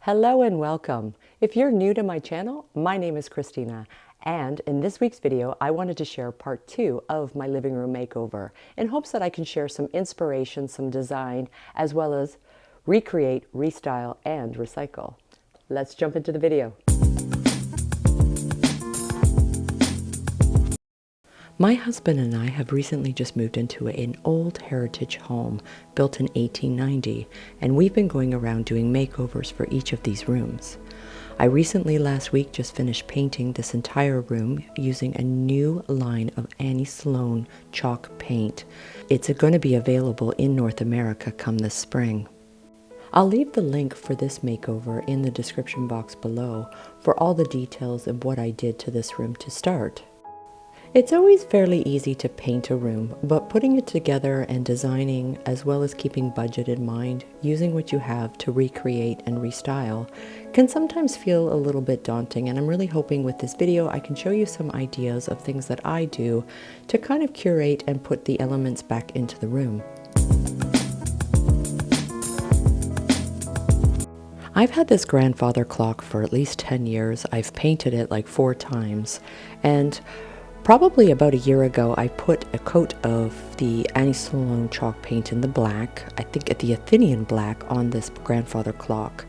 Hello and welcome. If you're new to my channel, my name is Christina, and in this week's video I wanted to share part 2 of my living room makeover in hopes that I can share some inspiration, some design, as well as recreate, restyle, and recycle. Let's jump into the video. My husband and I have recently just moved into an old heritage home built in 1890, and we've been going around doing makeovers for each of these rooms. I recently last week just finished painting this entire room using a new line of Sloan chalk paint. It's going to be available in North America come this spring. I'll leave the link for this makeover in the description box below for all the details of what I did to this room to start. It's always fairly easy to paint a room, but putting it together and designing, as well as keeping budget in mind, using what you have to recreate and restyle, can sometimes feel a little bit daunting, and I'm really hoping with this video I can show you some ideas of things that I do to kind of curate and put the elements back into the room. I've had this grandfather clock for at least 10 years. I've painted it like 4 times, and probably about a year ago, I put a coat of the Sloan chalk paint in the black, I think at the Athenian black, on this grandfather clock.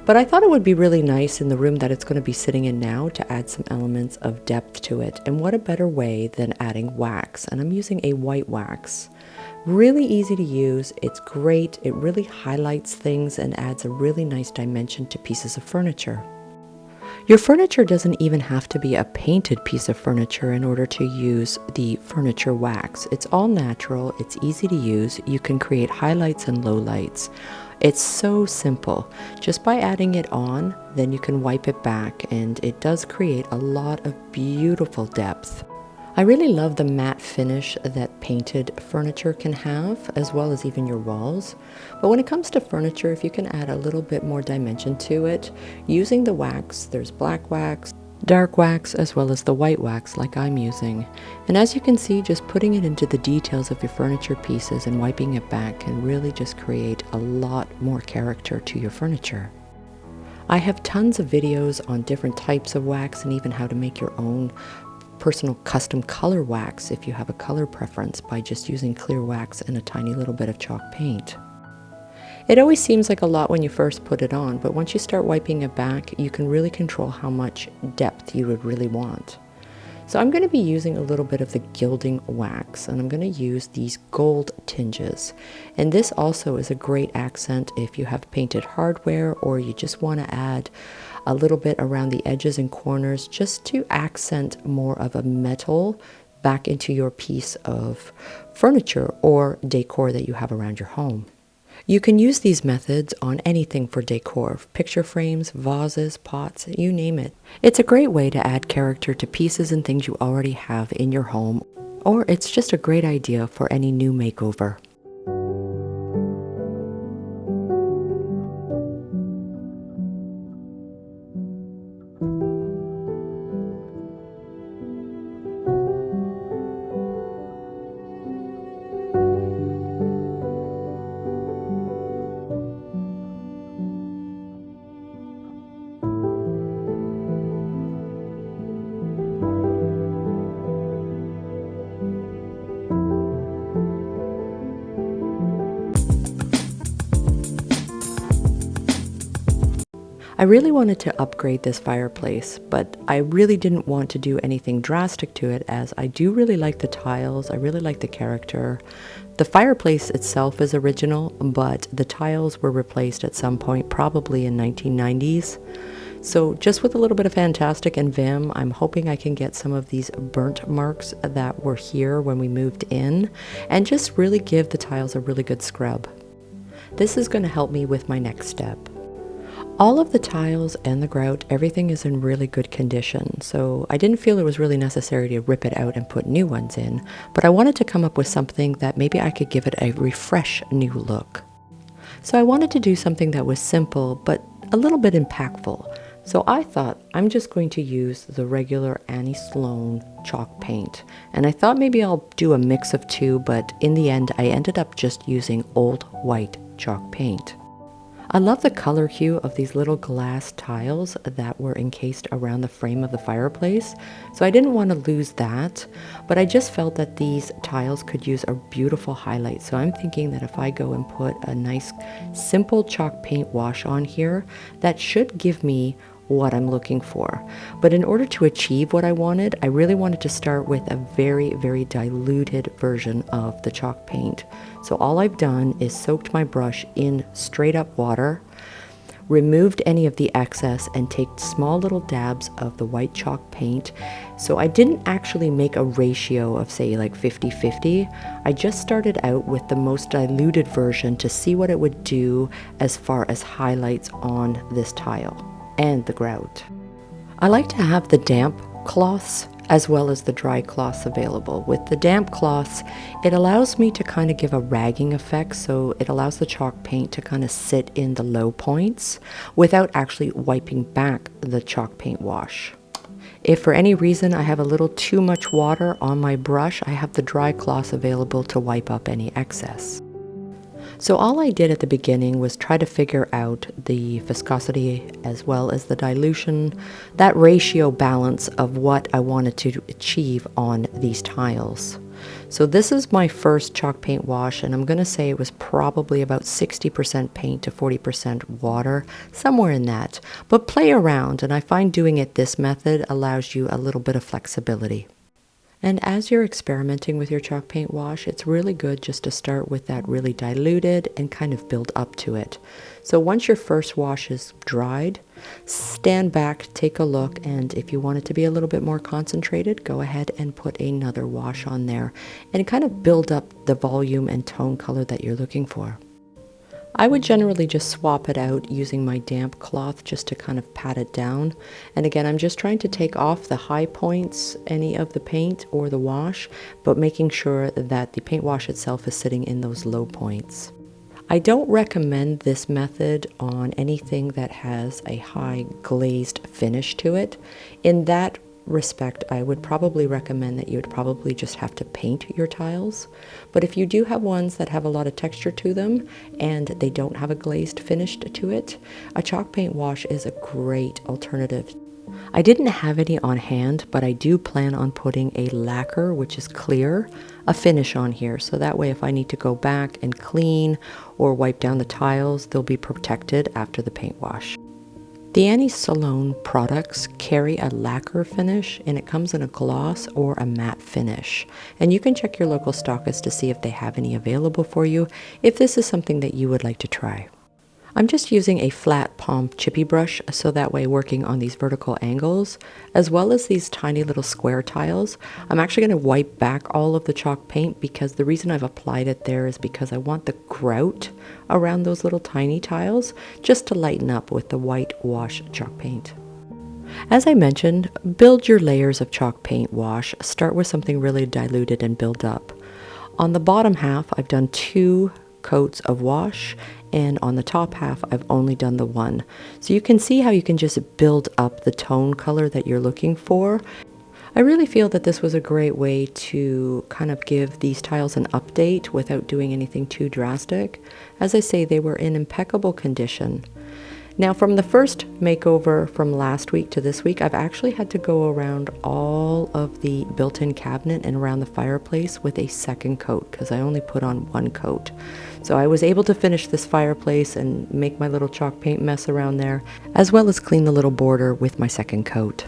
But I thought it would be really nice in the room that it's going to be sitting in now to add some elements of depth to it. And what a better way than adding wax. And I'm using a white wax. Really easy to use. It's great. It really highlights things and adds a really nice dimension to pieces of furniture. Your furniture doesn't even have to be a painted piece of furniture in order to use the furniture wax. It's all natural, it's easy to use, you can create highlights and lowlights. It's so simple. Just by adding it on, then you can wipe it back, and it does create a lot of beautiful depth. I really love the matte finish that painted furniture can have, as well as even your walls. But when it comes to furniture, if you can add a little bit more dimension to it, using the wax, there's black wax, dark wax, as well as the white wax like I'm using. And as you can see, just putting it into the details of your furniture pieces and wiping it back can really just create a lot more character to your furniture. I have tons of videos on different types of wax and even how to make your own personal custom color wax if you have a color preference by just using clear wax and a tiny little bit of chalk paint. It always seems like a lot when you first put it on, but once you start wiping it back, you can really control how much depth you would really want. So I'm going to be using a little bit of the gilding wax, and I'm going to use these gold tinges. And this also is a great accent if you have painted hardware or you just want to add a little bit around the edges and corners just to accent more of a metal back into your piece of furniture or decor that you have around your home. You can use these methods on anything for decor, picture frames, vases, pots, you name it. It's a great way to add character to pieces and things you already have in your home, or it's just a great idea for any new makeover. I really wanted to upgrade this fireplace, but I really didn't want to do anything drastic to it, as I do really like the tiles, I really like the character. The fireplace itself is original, but the tiles were replaced at some point, probably in 1990s. So just with a little bit of Fantastic and Vim, I'm hoping I can get some of these burnt marks that were here when we moved in, and just really give the tiles a really good scrub. This is going to help me with my next step. All of the tiles and the grout, everything is in really good condition, so I didn't feel it was really necessary to rip it out and put new ones in, but I wanted to come up with something that maybe I could give it a refresh new look. So I wanted to do something that was simple, but a little bit impactful. So I thought I'm just going to use the regular Sloan chalk paint. And I thought maybe I'll do a mix of two, but in the end I ended up just using old white chalk paint. I love the color hue of these little glass tiles that were encased around the frame of the fireplace, so I didn't want to lose that, but I just felt that these tiles could use a beautiful highlight. So I'm thinking that if I go and put a nice simple chalk paint wash on here, that should give me what I'm looking for. But in order to achieve what I wanted, I really wanted to start with a very, very diluted version of the chalk paint. So all I've done is soaked my brush in straight up water, removed any of the excess, and take small little dabs of the white chalk paint. So I didn't actually make a ratio of, say, like 50-50. I just started out with the most diluted version to see what it would do as far as highlights on this tile and the grout. I like to have the damp cloths as well as the dry cloths available. With the damp cloths, it allows me to kind of give a ragging effect, so it allows the chalk paint to kind of sit in the low points without actually wiping back the chalk paint wash. If for any reason I have a little too much water on my brush, I have the dry cloths available to wipe up any excess. So all I did at the beginning was try to figure out the viscosity as well as the dilution, that ratio balance of what I wanted to achieve on these tiles. So this is my first chalk paint wash, and I'm going to say it was probably about 60% paint to 40% water, somewhere in that. But play around, and I find doing it this method allows you a little bit of flexibility. And as you're experimenting with your chalk paint wash, it's really good just to start with that really diluted and kind of build up to it. So once your first wash is dried, stand back, take a look, and if you want it to be a little bit more concentrated, go ahead and put another wash on there and kind of build up the volume and tone color that you're looking for. I would generally just swap it out using my damp cloth just to kind of pat it down. And again, I'm just trying to take off the high points, any of the paint or the wash, but making sure that the paint wash itself is sitting in those low points. I don't recommend this method on anything that has a high glazed finish to it. In that respect, I would probably recommend that you would probably just have to paint your tiles. But if you do have ones that have a lot of texture to them and they don't have a glazed finish to it, a chalk paint wash is a great alternative. I didn't have any on hand, but I do plan on putting a lacquer, which is clear, a finish on here. So that way if I need to go back and clean or wipe down the tiles, they'll be protected after the paint wash. The Sloan products carry a lacquer finish, and it comes in a gloss or a matte finish. And you can check your local stockist to see if they have any available for you if this is something that you would like to try. I'm just using a flat palm chippy brush, so that way working on these vertical angles, as well as these tiny little square tiles. I'm actually going to wipe back all of the chalk paint because the reason I've applied it there is because I want the grout around those little tiny tiles just to lighten up with the white wash chalk paint. As I mentioned, build your layers of chalk paint wash. Start with something really diluted and build up. On the bottom half, I've done 2 coats of wash, and on the top half I've only done the 1. So you can see how you can just build up the tone color that you're looking for. I really feel that this was a great way to kind of give these tiles an update without doing anything too drastic. As I say, they were in impeccable condition. Now from the first makeover from last week to this week, I've actually had to go around all of the built-in cabinet and around the fireplace with a second coat because I only put on 1 coat. So I was able to finish this fireplace and make my little chalk paint mess around there, as well as clean the little border with my second coat.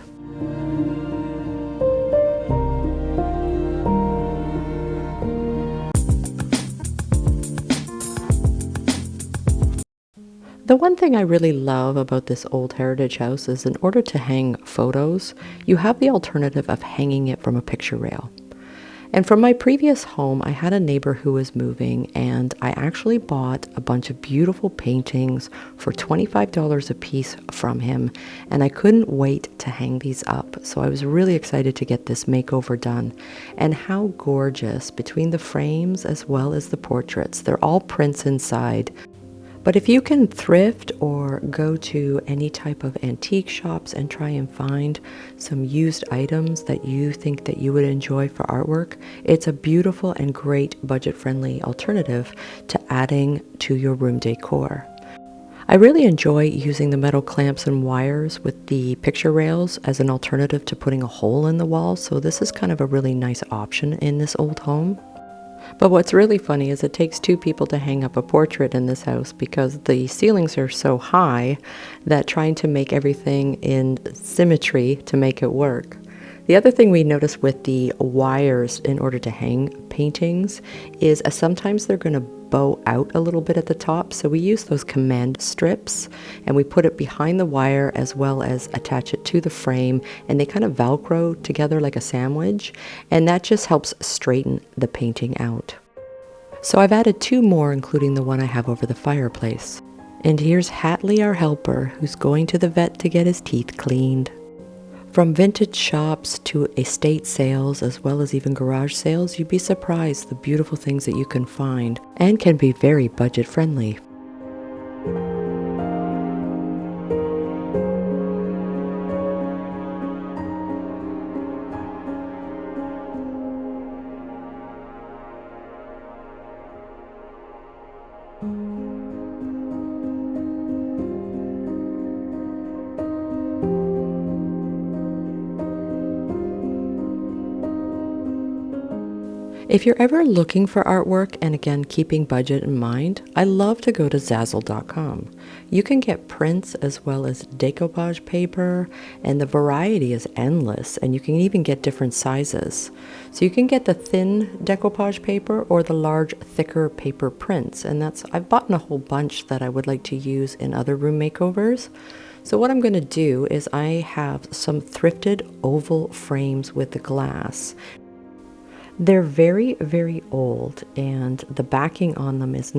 The one thing I really love about this old heritage house is in order to hang photos, you have the alternative of hanging it from a picture rail. And from my previous home, I had a neighbor who was moving, and I actually bought a bunch of beautiful paintings for $25 a piece from him, and I couldn't wait to hang these up. So I was really excited to get this makeover done. And how gorgeous between the frames as well as the portraits. They're all prints inside. But if you can thrift or go to any type of antique shops and try and find some used items that you think that you would enjoy for artwork, it's a beautiful and great budget-friendly alternative to adding to your room decor. I really enjoy using the metal clamps and wires with the picture rails as an alternative to putting a hole in the wall, so this is kind of a really nice option in this old home. But what's really funny is it takes two people to hang up a portrait in this house because the ceilings are so high that trying to make everything in symmetry to make it work. The other thing we notice with the wires in order to hang paintings is sometimes they're going to bow out a little bit at the top, so we use those command strips and we put it behind the wire as well as attach it to the frame, and they kind of velcro together like a sandwich, and that just helps straighten the painting out. So I've added two more, including the one I have over the fireplace. And here's Hatley, our helper, who's going to the vet to get his teeth cleaned. From vintage shops to estate sales, as well as even garage sales, you'd be surprised the beautiful things that you can find, and can be very budget friendly. If you're ever looking for artwork, and again keeping budget in mind, I love to go to Zazzle.com. You can get prints as well as decoupage paper, and the variety is endless, and you can even get different sizes. So you can get the thin decoupage paper or the large, thicker paper prints, and I've bought a whole bunch that I would like to use in other room makeovers. So what I'm going to do is I have some thrifted oval frames with the glass. They're very, very old, and the backing on them is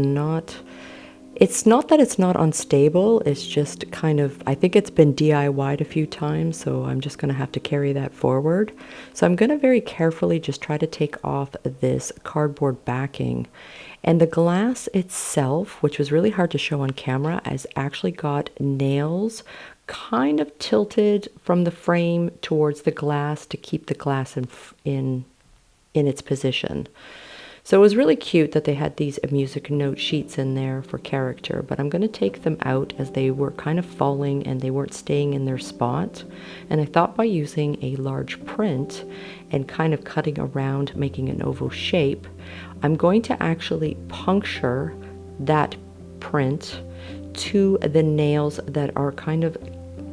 it's not that it's not unstable, it's just kind of, I think it's been DIY'd a few times, so I'm just going to have to carry that forward. So I'm going to very carefully just try to take off this cardboard backing. And the glass itself, which was really hard to show on camera, has actually got nails kind of tilted from the frame towards the glass to keep the glass in its position. So it was really cute that they had these music note sheets in there for character, but I'm going to take them out as they were kind of falling and they weren't staying in their spot. And I thought by using a large print and kind of cutting around, making an oval shape, I'm going to actually puncture that print to the nails that are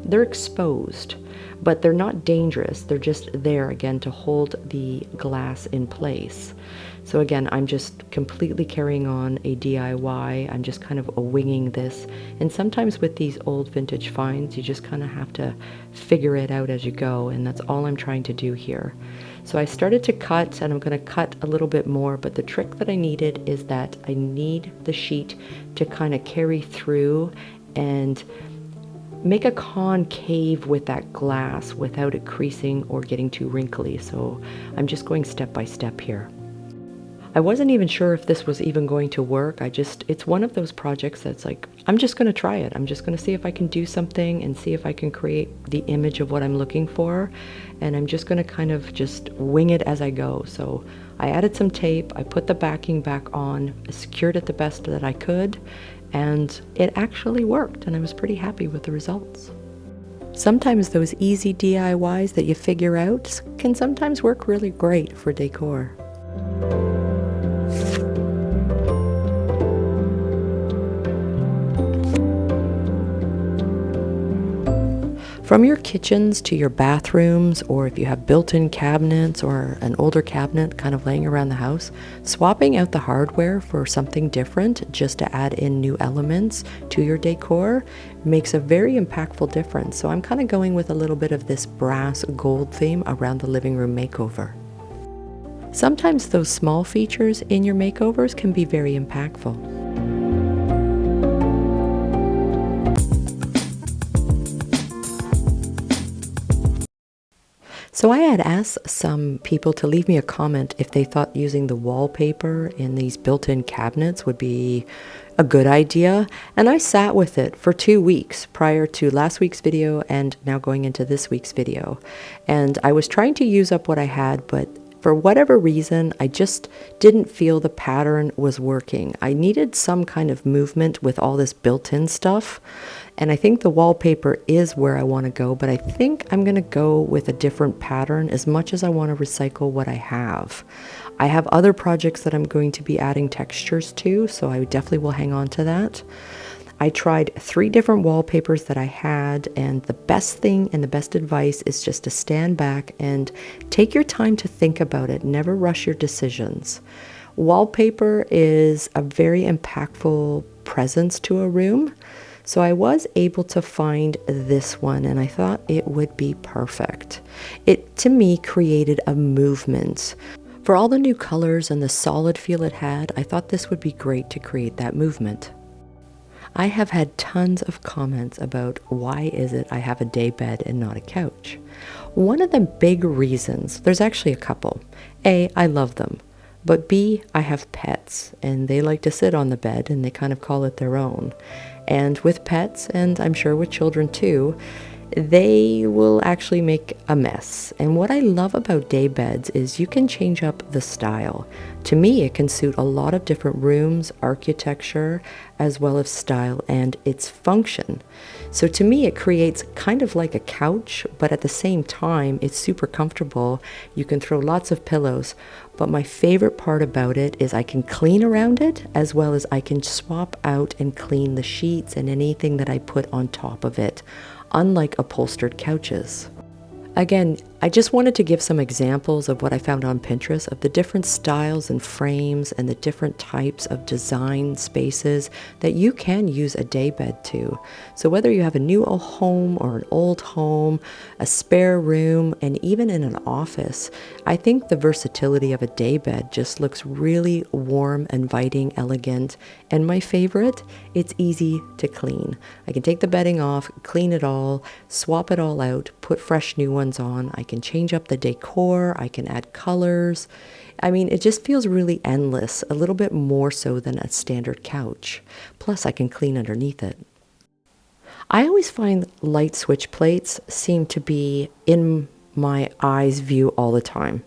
they're exposed, but they're not dangerous. They're just there again to hold the glass in place. So again, I'm just completely carrying on a DIY. I'm just kind of winging this. And sometimes with these old vintage finds, you just kind of have to figure it out as you go. And that's all I'm trying to do here. So I started to cut, and I'm going to cut a little bit more, but the trick that I needed is that I need the sheet to kind of carry through and make a concave with that glass without it creasing or getting too wrinkly. So I'm just going step by step here. I wasn't even sure if this was even going to work. It's one of those projects that's like, I'm just going to try it. I'm just going to see if I can do something and see if I can create the image of what I'm looking for. And I'm just going to kind of just wing it as I go. So I added some tape, I put the backing back on, I secured it the best that I could, and it actually worked, and I was pretty happy with the results. Sometimes those easy DIYs that you figure out can sometimes work really great for decor. From your kitchens to your bathrooms, or if you have built-in cabinets or an older cabinet kind of laying around the house, swapping out the hardware for something different just to add in new elements to your decor makes a very impactful difference. So I'm kind of going with a little bit of this brass gold theme around the living room makeover. Sometimes those small features in your makeovers can be very impactful. So I had asked some people to leave me a comment if they thought using the wallpaper in these built-in cabinets would be a good idea, and I sat with it for 2 weeks prior to last week's video and now going into this week's video. And I was trying to use up what I had, but for whatever reason, I just didn't feel the pattern was working. I needed some kind of movement with all this built-in stuff. And I think the wallpaper is where I want to go, but I think I'm going to go with a different pattern as much as I want to recycle what I have. I have other projects that I'm going to be adding textures to, so I definitely will hang on to that. I tried 3 different wallpapers that I had, and the best thing and the best advice is just to stand back and take your time to think about it. Never rush your decisions. Wallpaper is a very impactful presence to a room. So I was able to find this one, and I thought it would be perfect. It, to me, created a movement. For all the new colors and the solid feel it had, I thought this would be great to create that movement. I have had tons of comments about why is it I have a daybed and not a couch. One of the big reasons, there's actually a couple. A, I love them. But B, I have pets, and they like to sit on the bed, and they kind of call it their own. And with pets, and I'm sure with children too, they will actually make a mess. And what I love about day beds is you can change up the style. To me, it can suit a lot of different rooms, architecture, as well as style and its function. So to me, it creates kind of like a couch, but at the same time, it's super comfortable. You can throw lots of pillows. But my favorite part about it is I can clean around it, as well as I can swap out and clean the sheets and anything that I put on top of it, unlike upholstered couches. Again, I just wanted to give some examples of what I found on Pinterest of the different styles and frames and the different types of design spaces that you can use a daybed to. So whether you have a new home or an old home, a spare room, and even in an office, I think the versatility of a daybed just looks really warm, inviting, elegant, and my favorite, it's easy to clean. I can take the bedding off, clean it all, swap it all out, put fresh new ones on. I can change up the decor, I can add colors. I mean, it just feels really endless, a little bit more so than a standard couch. Plus, I can clean underneath it. I always find light switch plates seem to be in my eye's view all the time.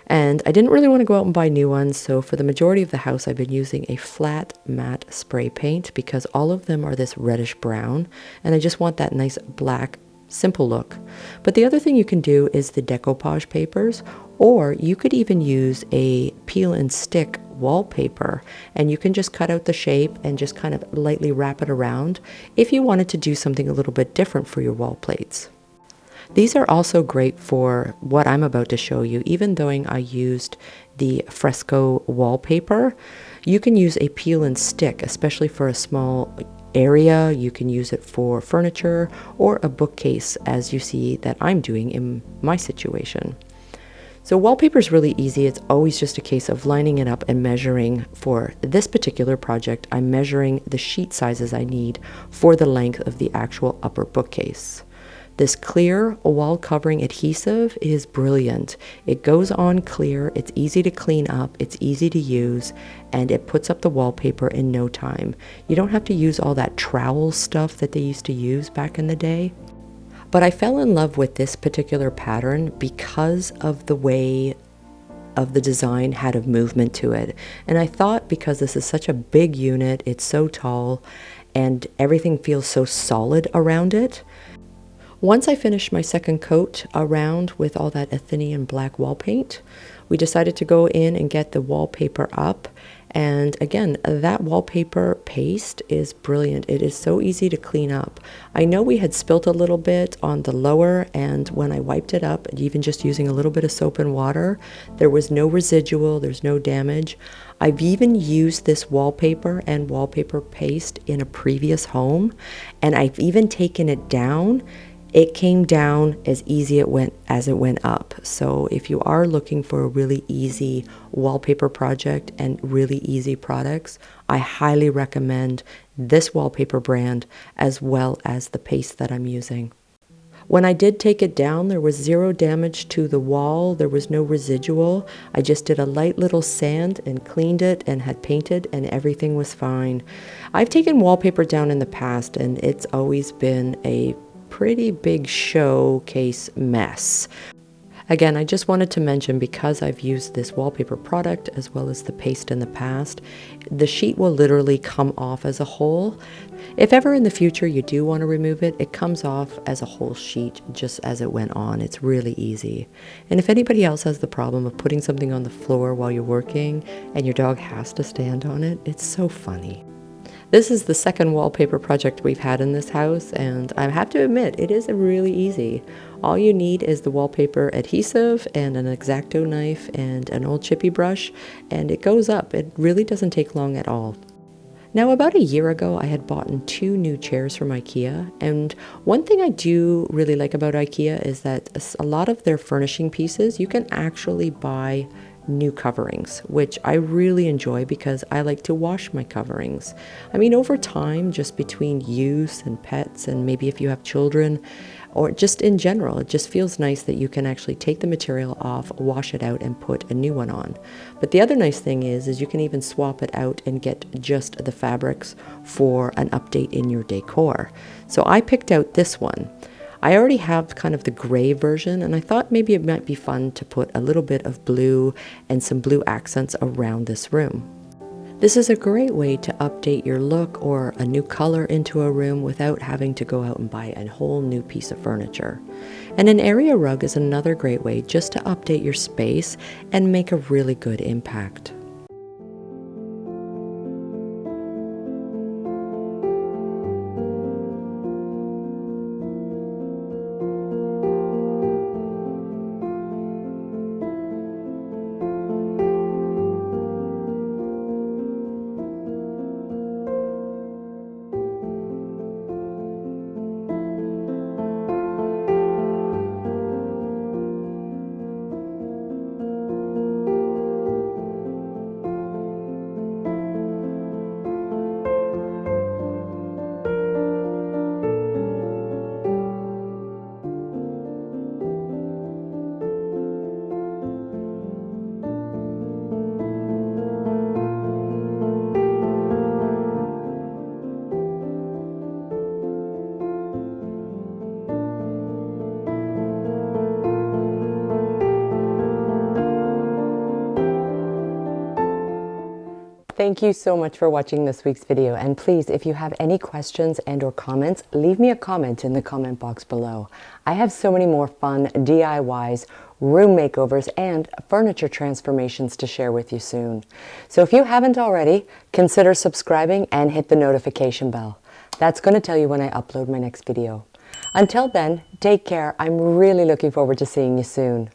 And I didn't really want to go out and buy new ones, so for the majority of the house, I've been using a flat matte spray paint because all of them are this reddish brown, and I just want that nice black simple look. But the other thing you can do is the decoupage papers, or you could even use a peel and stick wallpaper, and you can just cut out the shape and just kind of lightly wrap it around if you wanted to do something a little bit different for your wall plates. These are also great for what I'm about to show you. Even though I used the fresco wallpaper, you can use a peel and stick, especially for a small area. You can use it for furniture or a bookcase, as you see that I'm doing in my situation. So wallpaper is really easy. It's always just a case of lining it up and measuring. For this particular project, I'm measuring the sheet sizes I need for the length of the actual upper bookcase. This clear wall covering adhesive is brilliant. It goes on clear, it's easy to clean up, it's easy to use, and it puts up the wallpaper in no time. You don't have to use all that trowel stuff that they used to use back in the day. But I fell in love with this particular pattern because of the way of the design had a movement to it. And I thought because this is such a big unit, it's so tall, and everything feels so solid around it. Once I finished my second coat around with all that Athenian black wall paint, we decided to go in and get the wallpaper up. And again, that wallpaper paste is brilliant. It is so easy to clean up. I know we had spilt a little bit on the lower, and when I wiped it up, even just using a little bit of soap and water, there was no residual, there's no damage. I've even used this wallpaper and wallpaper paste in a previous home, and I've even taken it down. It came down as easy as it went up. So if you are looking for a really easy wallpaper project and really easy products, I highly recommend this wallpaper brand as well as the paste that I'm using. When I did take it down, there was zero damage to the wall. There was no residual. I just did a light little sand and cleaned it and had painted, and everything was fine. I've taken wallpaper down in the past, and it's always been a pretty big showcase mess. Again, I just wanted to mention, because I've used this wallpaper product as well as the paste in the past, the sheet will literally come off as a whole. If ever in the future you do want to remove it, it comes off as a whole sheet just as it went on. It's really easy. And if anybody else has the problem of putting something on the floor while you're working and your dog has to stand on it, it's so funny. This is the second wallpaper project we've had in this house, and I have to admit, it is really easy. All you need is the wallpaper adhesive and an X-Acto knife and an old chippy brush, and it goes up. It really doesn't take long at all. Now, about a year ago, I had bought 2 new chairs from Ikea, and one thing I do really like about Ikea is that a lot of their furnishing pieces, you can actually buy new coverings, which I really enjoy because I like to wash my coverings. I mean, over time, just between use and pets, and maybe if you have children, or just in general, it just feels nice that you can actually take the material off, wash it out, and put a new one on. But the other nice thing is you can even swap it out and get just the fabrics for an update in your decor. So I picked out this one. I already have kind of the gray version, and I thought maybe it might be fun to put a little bit of blue and some blue accents around this room. This is a great way to update your look or a new color into a room without having to go out and buy a whole new piece of furniture. And an area rug is another great way just to update your space and make a really good impact. Thank you so much for watching this week's video, and please, if you have any questions and or comments, leave me a comment in the comment box below. I have so many more fun DIYs, room makeovers, and furniture transformations to share with you soon. So if you haven't already, consider subscribing and hit the notification bell. That's going to tell you when I upload my next video. Until then, take care. I'm really looking forward to seeing you soon.